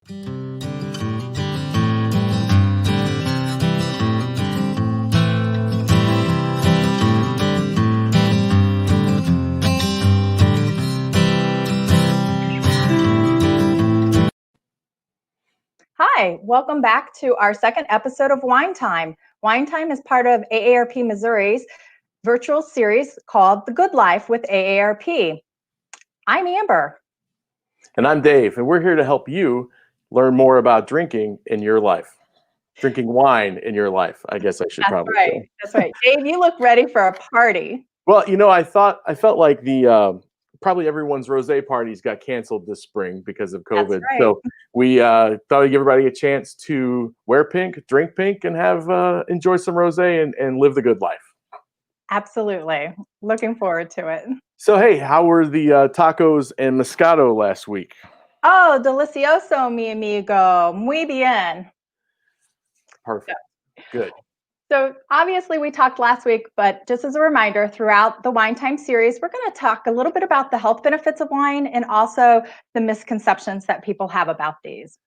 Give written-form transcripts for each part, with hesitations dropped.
Hi, welcome back to our second episode of Wine Time. Wine Time is part of AARP Missouri's virtual series called The Good Life with AARP. I'm Amber. And I'm Dave, and we're here to help you learn more about drinking in your life. Drinking wine in your life, I guess I should probably say. That's right. Dave, you look ready for a party. Well, you know, I felt like the probably everyone's rosé parties got canceled this spring because of COVID. That's right. So we thought I'd give everybody a chance to wear pink, drink pink, and have enjoy some rosé and live the good life. Absolutely. Looking forward to it. So, hey, how were the tacos and Moscato last week? Oh, delicioso, mi amigo. Muy bien. Perfect. Good. So obviously we talked last week, but just as a reminder, throughout the Wine Time series, we're going to talk a little bit about the health benefits of wine and also the misconceptions that people have about these.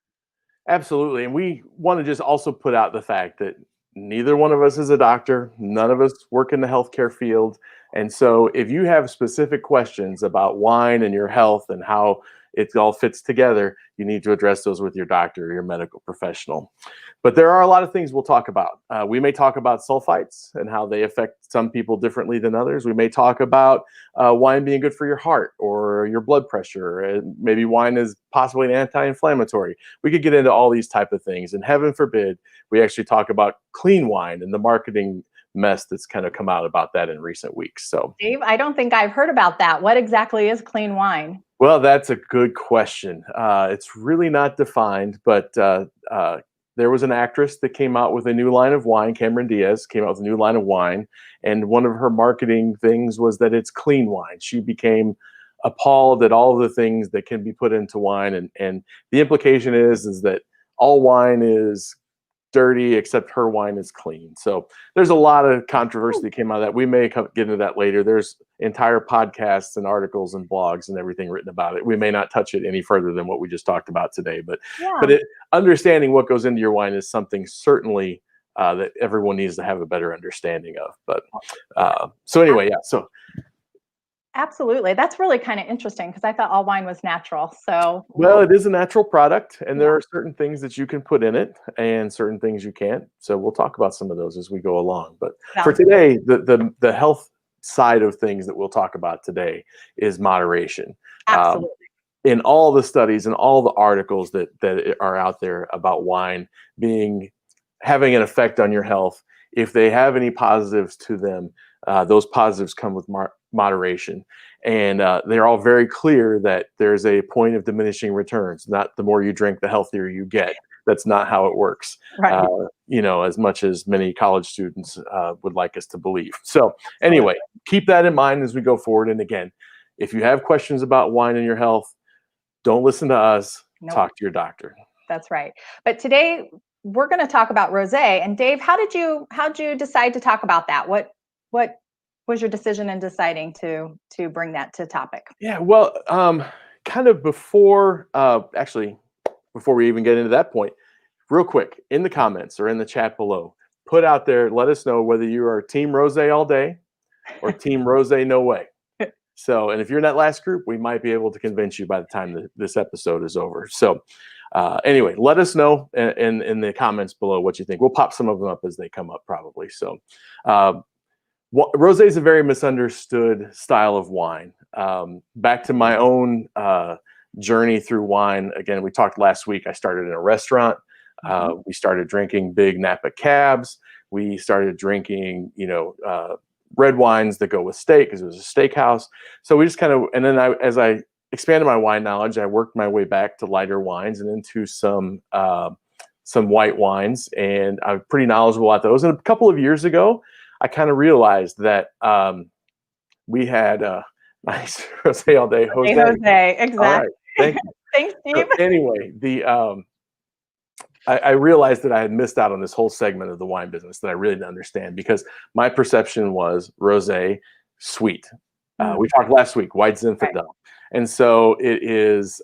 Absolutely. And we want to just also put out the fact that neither one of us is a doctor. None of us work in the healthcare field. And so if you have specific questions about wine and your health and how it all fits together, you need to address those with your doctor or your medical professional. But there are a lot of things we'll talk about. We may talk about sulfites and how they affect some people differently than others. We may talk about wine being good for your heart or your blood pressure. And maybe wine is possibly an anti-inflammatory. We could get into all these type of things. And heaven forbid, we actually talk about clean wine and the marketing mess that's kind of come out about that in recent weeks. So, Dave, I don't think I've heard about that. What exactly is clean wine? Well, that's a good question. It's really not defined, but there was an actress that came out with a new line of wine. Cameron Diaz came out with a new line of wine, and one of her marketing things was that it's clean wine. She became appalled at all of the things that can be put into wine, and the implication is that all wine is dirty except her wine is clean. So there's a lot of controversy that came out of that. We may get into that later. There's entire podcasts and articles and blogs and everything written about it. We may not touch it any further than what we just talked about today, but understanding what goes into your wine is something certainly that everyone needs to have a better understanding of. But so anyway, yeah. So absolutely. That's really kind of interesting because I thought all wine was natural. So well, it is a natural product, and there are certain things that you can put in it and certain things you can't. So we'll talk about some of those as we go along. But for today, the health side of things that we'll talk about today is moderation. Absolutely. In all the studies and all the articles that are out there about wine having an effect on your health, if they have any positives to them, those positives come with moderation. And they're all very clear that there's a point of diminishing returns. Not the more you drink, the healthier you get. That's not how it works. Right. As much as many college students would like us to believe. So anyway, keep that in mind as we go forward. And again, if you have questions about wine and your health, don't listen to us. Nope. Talk to your doctor. That's right. But today we're going to talk about rosé. And Dave, how'd you decide to talk about that? What was your decision in deciding to bring that to topic? Yeah, well, kind of before we even get into that point, real quick, in the comments or in the chat below, put out there, let us know whether you are team rosé all day or team rosé no way. So, and if you're in that last group, we might be able to convince you by the time this episode is over. So anyway, let us know in the comments below what you think. We'll pop some of them up as they come up probably. So rosé is a very misunderstood style of wine. Back to my own journey through wine. Again, we talked last week, I started in a restaurant. We started drinking big Napa cabs. We started drinking, red wines that go with steak because it was a steakhouse. So we just kind of, and then as I expanded my wine knowledge, I worked my way back to lighter wines and into some white wines, and I'm pretty knowledgeable at those. And a couple of years ago, I kind of realized that we had nice rosé all day. Jose, exactly. All right, thank you. Thanks, Steve. So anyway, I realized that I had missed out on this whole segment of the wine business that I really didn't understand, because my perception was rosé sweet. We talked last week, white Zinfandel. Right. And so it is,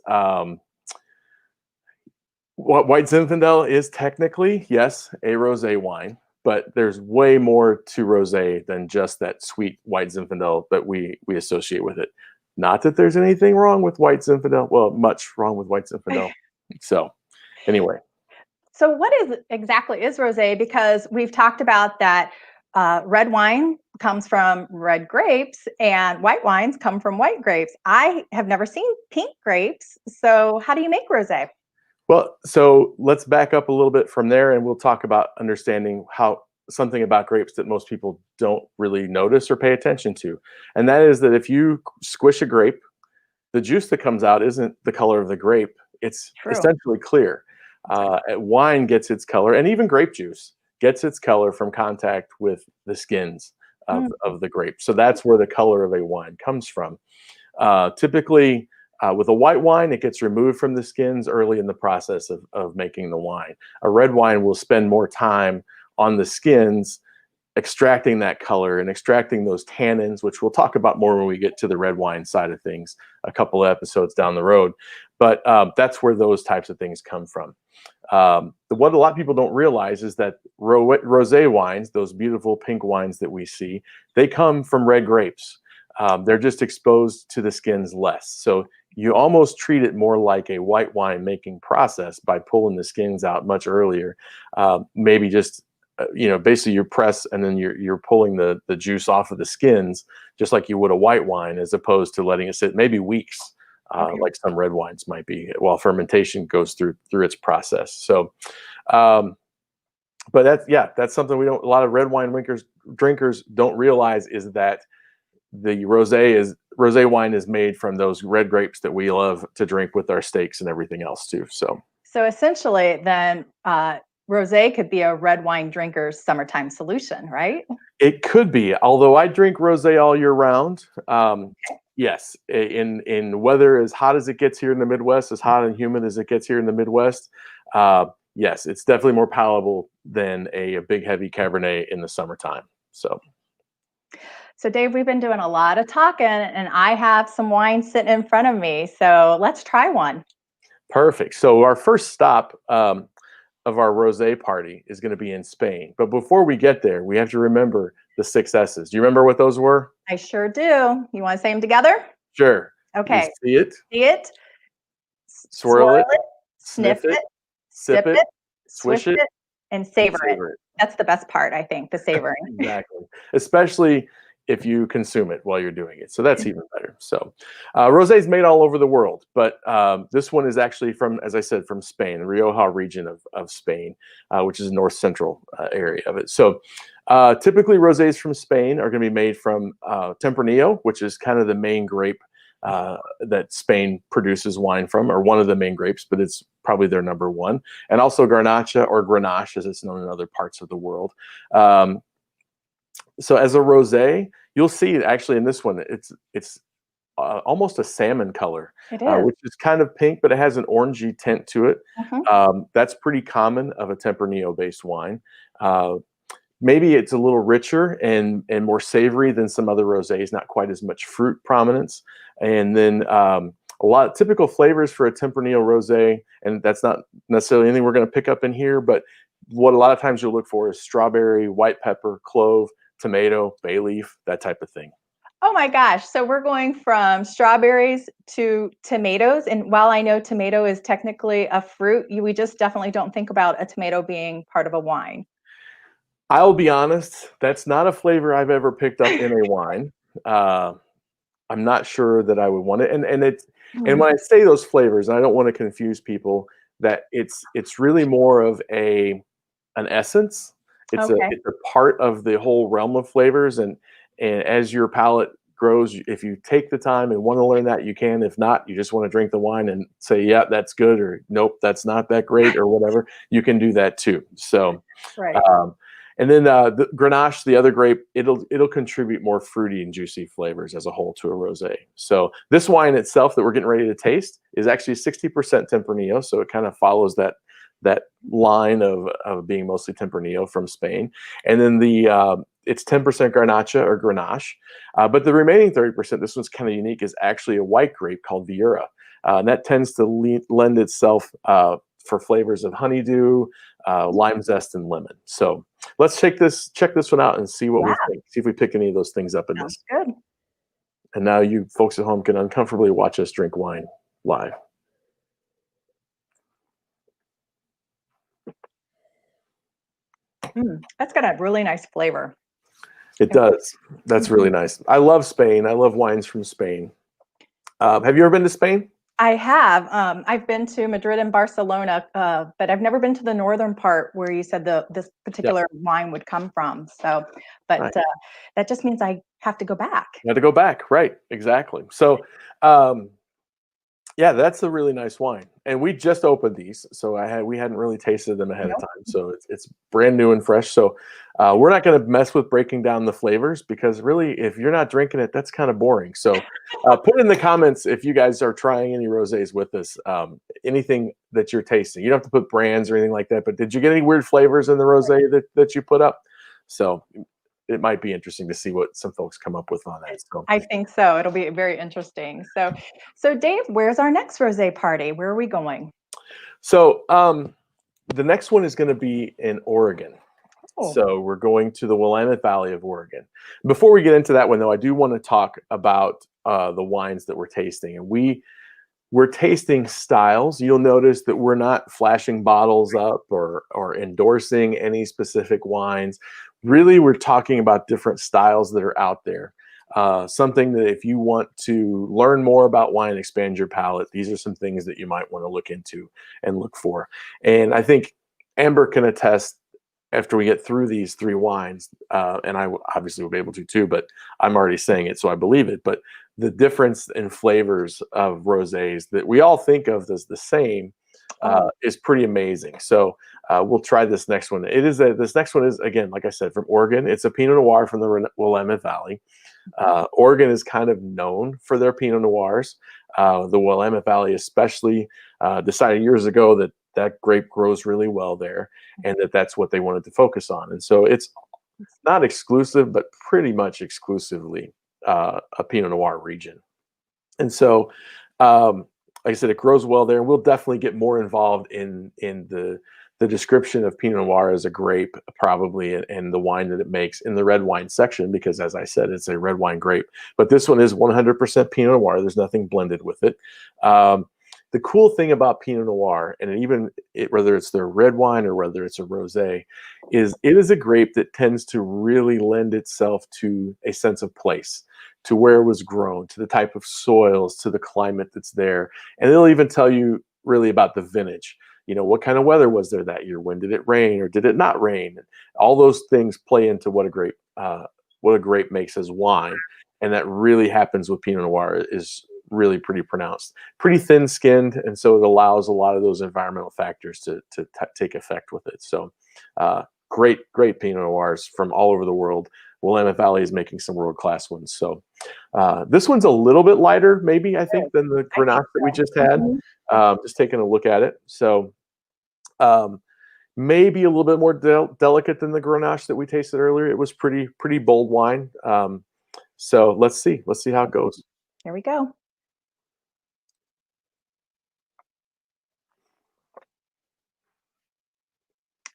What White Zinfandel is technically, yes, a rosé wine, but there's way more to rosé than just that sweet White Zinfandel that we associate with it. Not that there's anything wrong with White Zinfandel. Well, much wrong with White Zinfandel. So, anyway, So, what is exactly is rosé? Because we've talked about that red wine comes from red grapes, and white wines come from white grapes. I have never seen pink grapes. So, how do you make rosé? well, so let's back up a little bit from there, and we'll talk about understanding how something about grapes that most people don't really notice or pay attention to, and that is that if you squish a grape, the juice that comes out isn't the color of the grape. It's True. essentially clear. Wine gets its color, and even grape juice gets its color from contact with the skins of the grape. So that's where the color of a wine comes from. Typically, with a white wine, it gets removed from the skins early in the process of making the wine. A red wine will spend more time on the skins extracting that color and extracting those tannins, which we'll talk about more when we get to the red wine side of things a couple of episodes down the road. But that's where those types of things come from. What a lot of people don't realize is that rosé wines, those beautiful pink wines that we see, they come from red grapes. They're just exposed to the skins less. So you almost treat it more like a white wine making process by pulling the skins out much earlier. Maybe just basically you press and then you're pulling the juice off of the skins just like you would a white wine, as opposed to letting it sit maybe weeks, Okay. like some red wines might be, while fermentation goes through its process. So, but that's something a lot of red wine drinkers don't realize, is that the rosé wine is made from those red grapes that we love to drink with our steaks and everything else too. So essentially, then rosé could be a red wine drinker's summertime solution, right? It could be, although I drink rosé all year round. Yes, in weather as hot as it gets here in the Midwest, as hot and humid as it gets here in the Midwest. Yes, it's definitely more palatable than a big heavy Cabernet in the summertime. So, Dave, we've been doing a lot of talking, and I have some wine sitting in front of me. So, let's try one. Perfect. So our first stop of our rosé party is going to be in Spain. But before we get there, we have to remember the 6 S's. Do you remember what those were? I sure do. You want to say them together? Sure. You Okay. see it, See it, swirl it, sniff sniff it, it, sip sip it, it, swish swish it, it, and and savor it. savor it. That's the best part, I think, the savoring. Exactly. Especially if you consume it while you're doing it. So that's even better. So rosé is made all over the world, but this one is actually from, as I said, from Spain, the Rioja region of Spain, which is the north central area of it. So typically rosés from Spain are going to be made from Tempranillo, which is kind of the main grape that Spain produces wine from, or one of the main grapes, but it's probably their number one. And also Garnacha, or Grenache, as it's known in other parts of the world. So as a rosé, you'll see it actually in this one. It's almost a salmon color, It is. which is kind of pink, but it has an orangey tint to it. Mhm. That's pretty common of a Tempranillo-based wine. Maybe it's a little richer and more savory than some other rosés, not quite as much fruit prominence. And then a lot of typical flavors for a Tempranillo rosé, and that's not necessarily anything we're going to pick up in here, but what a lot of times you'll look for is strawberry, white pepper, clove, tomato, bay leaf, that type of thing. Oh my gosh. So we're going from strawberries to tomatoes. And while I know tomato is technically a fruit, we just definitely don't think about a tomato being part of a wine. I'll be honest, that's not a flavor I've ever picked up in a wine. Uh, I'm not sure that I would want it. And Mm. when I say those flavors, and I don't want to confuse people, that it's really more of an essence. Okay. It's a part of the whole realm of flavors, and as your palate grows, if you take the time and want to learn that, you can. If not, you just want to drink the wine and say, yeah, that's good, or nope, that's not that great, or whatever. You can do that too. So. Right. And then the Grenache, the other grape, it'll contribute more fruity and juicy flavors as a whole to a rosé. So this wine itself that we're getting ready to taste is actually 60% Tempranillo, so it kind of follows that line of being mostly Tempranillo from Spain. And then it's 10% Garnacha or Grenache, but the remaining 30%, this one's kind of unique, is actually a white grape called Viura. And that tends to lend itself for flavors of honeydew, lime zest, and lemon. So let's check this one out and see what we think. See if we pick any of those things up in Sounds this. good. And now you folks at home can uncomfortably watch us drink wine live. That's got a really nice flavor. It does. That's really nice. I love Spain. I love wines from Spain. Have you ever been to Spain? I have. I've been to Madrid and Barcelona, but I've never been to the northern part where you said this particular wine would come from. So, but Right. that just means I have to go back. You had to go back, right? Exactly. So, yeah, that's a really nice wine, and we just opened these, so we hadn't really tasted them ahead of time. So it's brand new and fresh. So we're not going to mess with breaking down the flavors because really, if you're not drinking it, that's kind of boring. So put in the comments if you guys are trying any rosés with us, anything that you're tasting. You don't have to put brands or anything like that. But did you get any weird flavors in the rosé that you put up? So it might be interesting to see what some folks come up with on that. So I think so. It'll be very interesting. So Dave, where's our next rosé party? Where are we going? So the next one is going to be in Oregon. Oh. So we're going to the Willamette Valley of Oregon. Before we get into that one, though, I do want to talk about the wines that we're tasting. And we're tasting styles. You'll notice that we're not flashing bottles up or endorsing any specific wines. Really, we're talking about different styles that are out there. Something that if you want to learn more about wine, expand your palate, these are some things that you might want to look into and look for. And I think Amber can attest after we get through these three wines, and I obviously will be able to too, but I'm already saying it, so I believe it. But the difference in flavors of rosés that we all think of as the same is pretty amazing. So we'll try this next one. This next one is, again, like I said, from Oregon. It's a Pinot Noir from the Willamette Valley. Oregon is kind of known for their Pinot Noirs. The Willamette Valley especially decided years ago that grape grows really well there and that's what they wanted to focus on. And so it's not exclusive, but pretty much exclusively a Pinot Noir region. And so, like I said, it grows well there. And we'll definitely get more involved in the description of Pinot Noir as a grape, probably, and the wine that it makes in the red wine section, because as I said, it's a red wine grape. But this one is 100% Pinot Noir. There's nothing blended with it. The cool thing about Pinot Noir, and whether it's their red wine or whether it's a rosé, is it is a grape that tends to really lend itself to a sense of place, to where it was grown, to the type of soils, to the climate that's there. And it'll even tell you really about the vintage. You know, what kind of weather was there that year? When did it rain or did it not rain? All those things play into what a grape makes as wine. And that really happens with Pinot Noir, is really pretty pronounced, pretty thin skinned. And so it allows a lot of those environmental factors to take effect with it. So great Pinot Noirs from all over the world. Willamette Valley is making some world-class ones. So this one's a little bit lighter, maybe, I think, than the Grenache that we just had. Just taking a look at it. So maybe a little bit more delicate than the Grenache that we tasted earlier. It was pretty bold wine. So let's see how it goes. Here we go.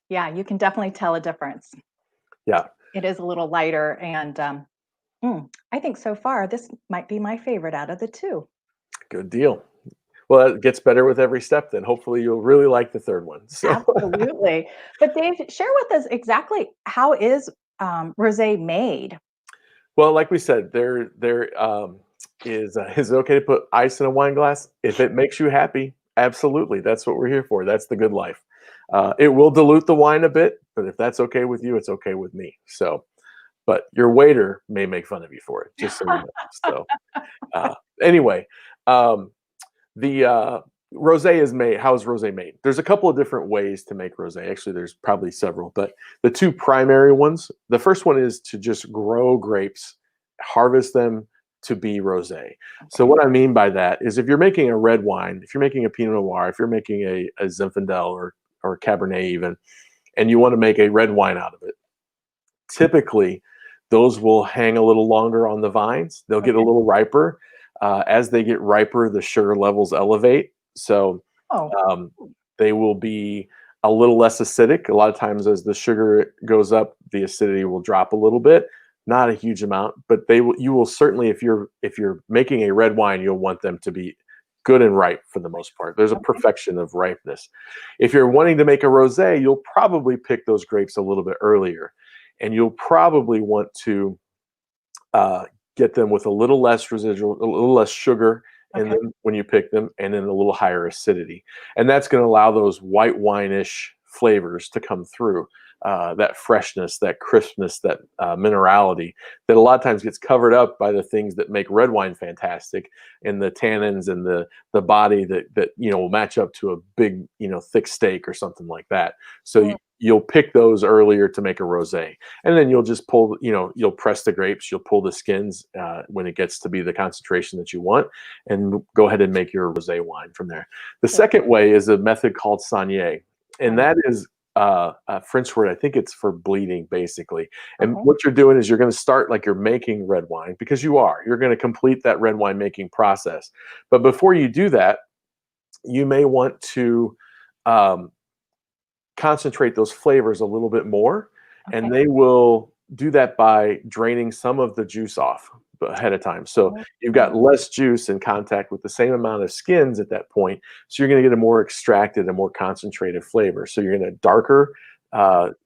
Yeah, you can definitely tell a difference. Yeah. It is a little lighter, and I think so far this might be my favorite out of the two. Good deal. Well, it gets better with every step then. Hopefully you'll really like the third one. So. Absolutely. But Dave, share with us exactly how is rosé made? Well, like we said, there is it okay to put ice in a wine glass? If it makes you happy, absolutely. That's what we're here for. That's the good life. It will dilute the wine a bit, but if that's okay with you, it's okay with me. So, but your waiter may make fun of you for it, just so you know. So, anyway, the rosé is made. How is rosé made? There's a couple of different ways to make rosé. Actually, there's probably several, but the two primary ones. The first one is to just grow grapes, harvest them to be rosé. So what I mean by that is if you're making a red wine, if you're making a Pinot Noir, if you're making a Zinfandel or Cabernet even, and you want to make a red wine out of it, typically those will hang a little longer on the vines. They'll get a little riper. As they get riper, the sugar levels elevate. So They will be a little less acidic. A lot of times as the sugar goes up, the acidity will drop a little bit, not a huge amount, but you will certainly, if you're making a red wine, you'll want them to be good and ripe for the most part. There's a Okay. perfection of ripeness. If you're wanting to make a rosé, you'll probably pick those grapes a little bit earlier, and you'll probably want to get them with a little less residual, a little less sugar in Okay. them when you pick them, and then a little higher acidity. And that's going to allow those white wine-ish flavors to come through. That freshness, that crispness, that minerality that a lot of times gets covered up by the things that make red wine fantastic, and the tannins and the body that will match up to a big thick steak or something like that. So Mm. you'll pick those earlier to make a rosé, and then you'll just pull, you'll press the grapes, you'll pull the skins when it gets to be the concentration that you want, and go ahead and make your rosé wine from there. The second way is a method called saignée, and that is a French word. I think it's for bleeding, basically. And Okay. what you're doing is you're going to start like you're making red wine, because you're going to complete that red wine making process. But before you do that, you may want to um, concentrate those flavors a little bit more, Okay. and they will do that by draining some of the juice off ahead of time. So you've got less juice in contact with the same amount of skins at that point. So you're going to get a more extracted and more concentrated flavor. So you're going to darker,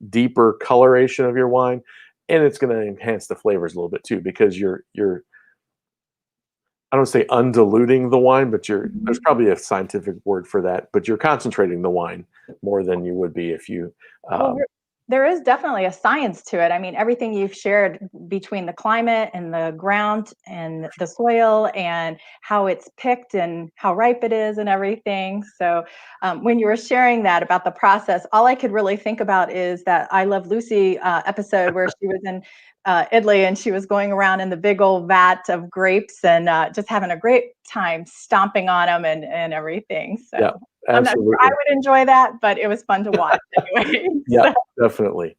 deeper coloration of your wine, and it's going to enhance the flavors a little bit too, because you're I don't say undiluting the wine, but there's probably a scientific word for that, but you're concentrating the wine more than you would be if you Well, um, there is definitely a science to it. I mean, everything you've shared between the climate and the ground and the soil and how it's picked and how ripe it is and everything. So, when you were sharing that about the process, all I could really think about is that I Love Lucy episode where she was in Italy and she was going around in the big old vat of grapes and just having a great time stomping on them and everything. yeah, So, I'm not sure I absolutely. would enjoy that, but it was fun to watch anyway. Yeah, So, definitely,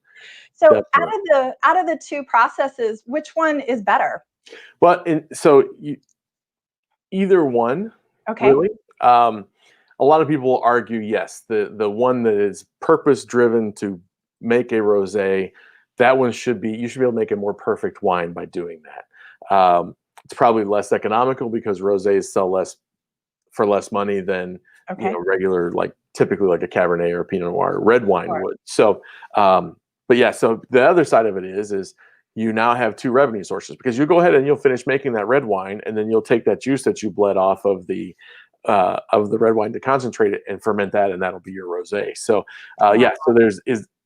so definitely. out of the two processes, which one is better? But either one, Okay. really. Um, a lot of people argue, yes, the one that is purpose driven to make a rosé, that one you should be able to make a more perfect wine by doing that. It's probably less economical because rosés sell less for less money than Okay. regular, like typically like a Cabernet or a Pinot Noir red wine Sure. would. So, but yeah, so the other side of it is you now have two revenue sources, because you go ahead and you'll finish making that red wine, and then you'll take that juice that you bled off of the red wine to concentrate it and ferment that, and that'll be your rosé. So, Wow. yeah, so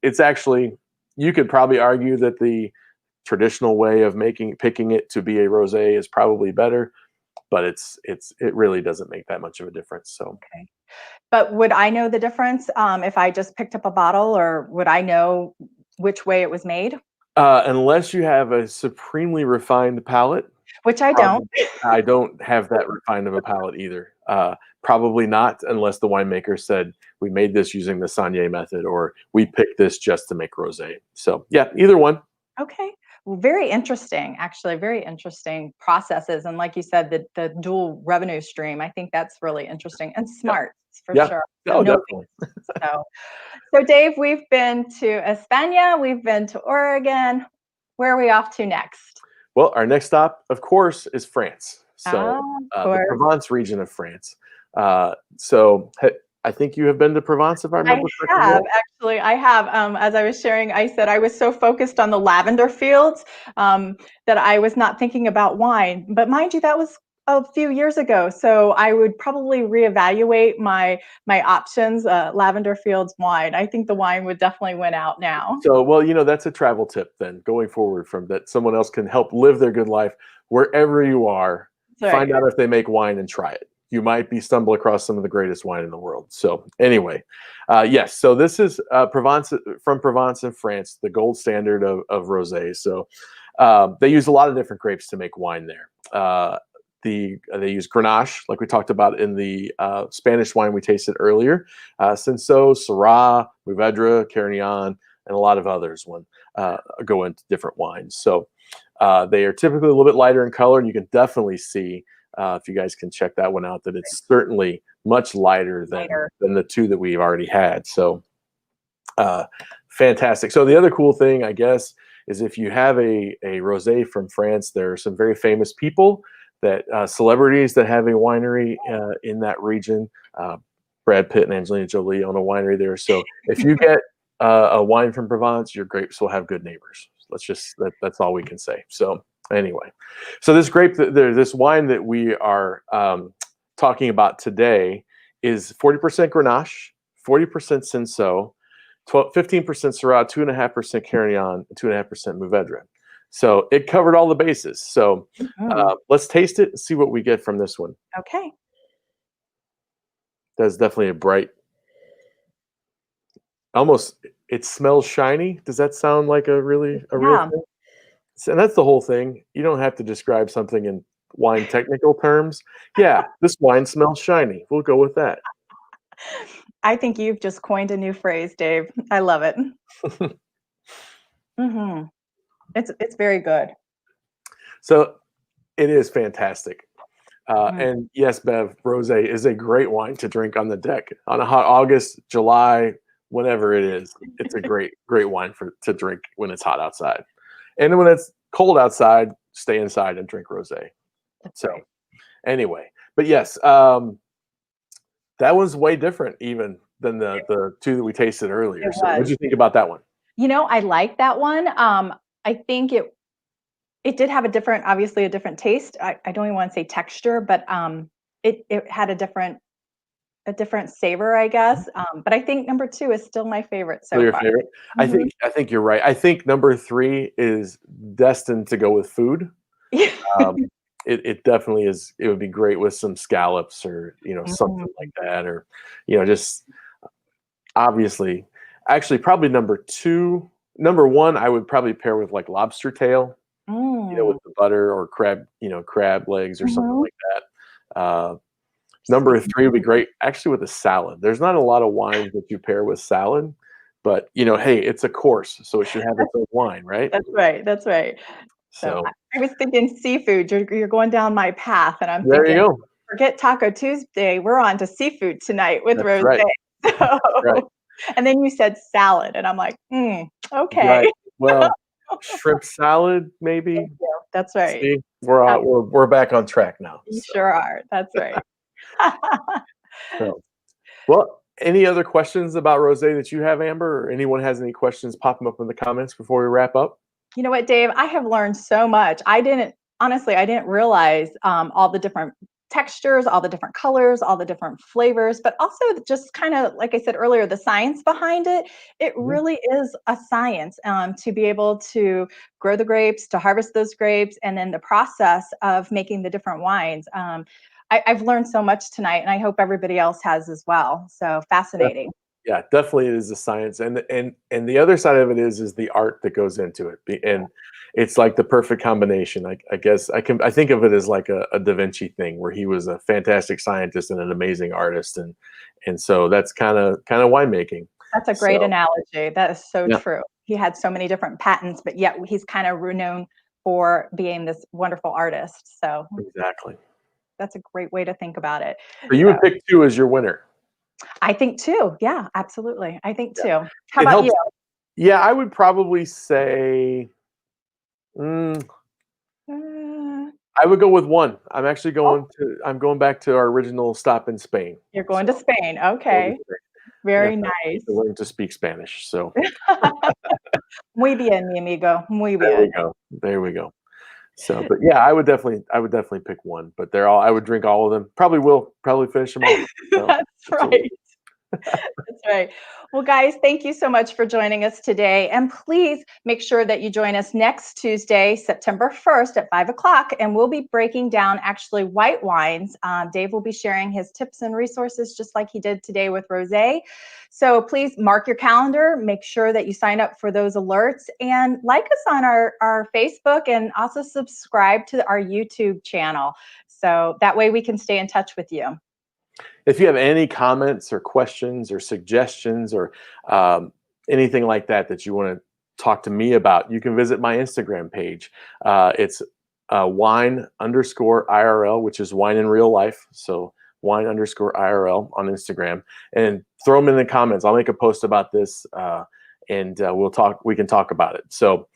it's actually, you could probably argue that the traditional way of picking it to be a rosé is probably better, but it really doesn't make that much of a difference. So Okay. But would I know the difference if I just picked up a bottle, or would I know which way it was made? unless you have a supremely refined palate, Which I don't. probably I don't have that refined of a palate either. Probably not, unless the winemaker said we made this using the Saignée method, or we picked this just to make rosé. So yeah, either one. Okay. Well, very interesting, actually, very interesting processes. And like you said, the dual revenue stream, I think that's really interesting and Yep. smart for Yeah. sure. So Oh, no definitely. waste. So Dave, we've been to España, we've been to Oregon. Where are we off to next? Well, our next stop, of course, is France. So Of the course. Provence region of France. So I think you have been to Provence, if I I remember correctly. have actually. I have. As I was sharing, I said I was so focused on the lavender fields that I was not thinking about wine. But mind you, that was a few years ago. So I would probably reevaluate my options. Lavender fields wine. I think the wine would definitely win out now. So, well, that's a travel tip then going forward, from that someone else can help live their good life wherever you are. That's Find right. out if they make wine and try it. You might be stumble across some of the greatest wine in the world. So anyway, yes. So this is Provence, from Provence in France, the gold standard of rosé. So they use a lot of different grapes to make wine there. They use Grenache, like we talked about in the Spanish wine we tasted earlier. Cinsault, Syrah, Mourvedre, Carignan, and a lot of others go into different wines. So they are typically a little bit lighter in color, and you can definitely see If you guys can check that one out, that it's certainly much lighter than the two that we've already had. So fantastic. So the other cool thing, I guess, is if you have a rosé from France, there are some very famous people that celebrities that have a winery in that region. Brad Pitt and Angelina Jolie own a winery there. So if you get a wine from Provence, your grapes will have good neighbors. That's all we can say. So anyway, so this this wine that we are talking about today is 40% Grenache, 40% Cinsault, 15% Syrah, 2.5% Carignan, 2.5% Mourvedre. So it covered all the bases. So let's taste it and see what we get from this one. Okay. That's definitely a bright, almost, it smells shiny. Does that sound like a real thing? And that's the whole thing. You don't have to describe something in wine technical terms. Yeah, this wine smells shiny. We'll go with that. I think you've just coined a new phrase, Dave. I love it. It's very good. So it is fantastic. And yes, Bev, rosé is a great wine to drink on the deck on a hot August, July, whenever it is. It's a great wine to drink when it's hot outside. And when it's cold outside, stay inside and drink rosé. So anyway, but yes, that one's way different even than the two that we tasted earlier. So what did you think about that one? I like that one. I think it did have obviously a different taste. I don't even want to say texture, but it had a different savor, I guess. But I think number 2 is still my favorite so your far. favorite? I think you're right. I think number 3 is destined to go with food. It definitely is. It would be great with some scallops or something like that, or just obviously. Actually, probably number 1 I would probably pair with like lobster tail, with the butter, or crab legs or something like that. Number 3 would be great actually with a salad. There's not a lot of wines that you pair with salad, but hey, it's a course, so it should have its own wine, right? That's right. So I was thinking seafood. You're going down my path, and I'm there you thinking, go. forget Taco Tuesday. We're on to seafood tonight with That's rosé. right. So, Right. and then you said salad, and I'm like, okay. Right. Well, shrimp salad, maybe. Thank you. That's right. See, we're back on track now. You sure are. That's right. So, well, any other questions about rosé that you have, Amber, or anyone has any questions, pop them up in the comments before we wrap up? You know what, Dave? I have learned so much. I didn't realize all the different textures, all the different colors, all the different flavors, but also just kind of, like I said earlier, the science behind it. It really is a science to be able to grow the grapes, to harvest those grapes, and then the process of making the different wines. I've learned so much tonight, and I hope everybody else has as well. So fascinating. Yeah, definitely it is a science, and the other side of it is the art that goes into it, and it's like the perfect combination. I guess I think of it as like a Da Vinci thing, where he was a fantastic scientist and an amazing artist, and so that's kind of winemaking. That's a great analogy. That is so true. He had so many different patents, but yet he's kind of renowned for being this wonderful artist. So exactly, that's a great way to think about it. So you would pick 2 as your winner. I think 2. Yeah, absolutely. I think 2. How about you? Yeah, I would probably say, I would go with 1. I'm actually I'm going back to our original stop in Spain. You're going to Spain. Okay. Very nice. To learn to speak Spanish. So muy bien, mi amigo. Muy bien. There we go. So, but yeah, I would definitely pick 1. But I would drink all of them. Probably finish them all. So, that's right. That's right. Well, guys, thank you so much for joining us today. And please make sure that you join us next Tuesday, September 1st at 5:00. And we'll be breaking down actually white wines. Dave will be sharing his tips and resources just like he did today with rosé. So please mark your calendar. Make sure that you sign up for those alerts and like us on our Facebook, and also subscribe to our YouTube channel. So that way we can stay in touch with you. If you have any comments or questions or suggestions or anything like that you want to talk to me about, you can visit my Instagram page. It's wine_IRL, which is wine in real life. So wine_IRL on Instagram, and throw them in the comments. I'll make a post about this, and we can talk about it. So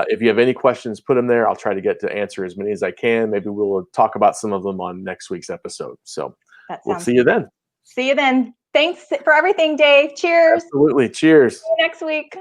if you have any questions, put them there. I'll try to get to answer as many as I can. Maybe we'll talk about some of them on next week's episode. So we'll see you then. See you then. Thanks for everything, Dave. Cheers. Absolutely. Cheers. See you next week.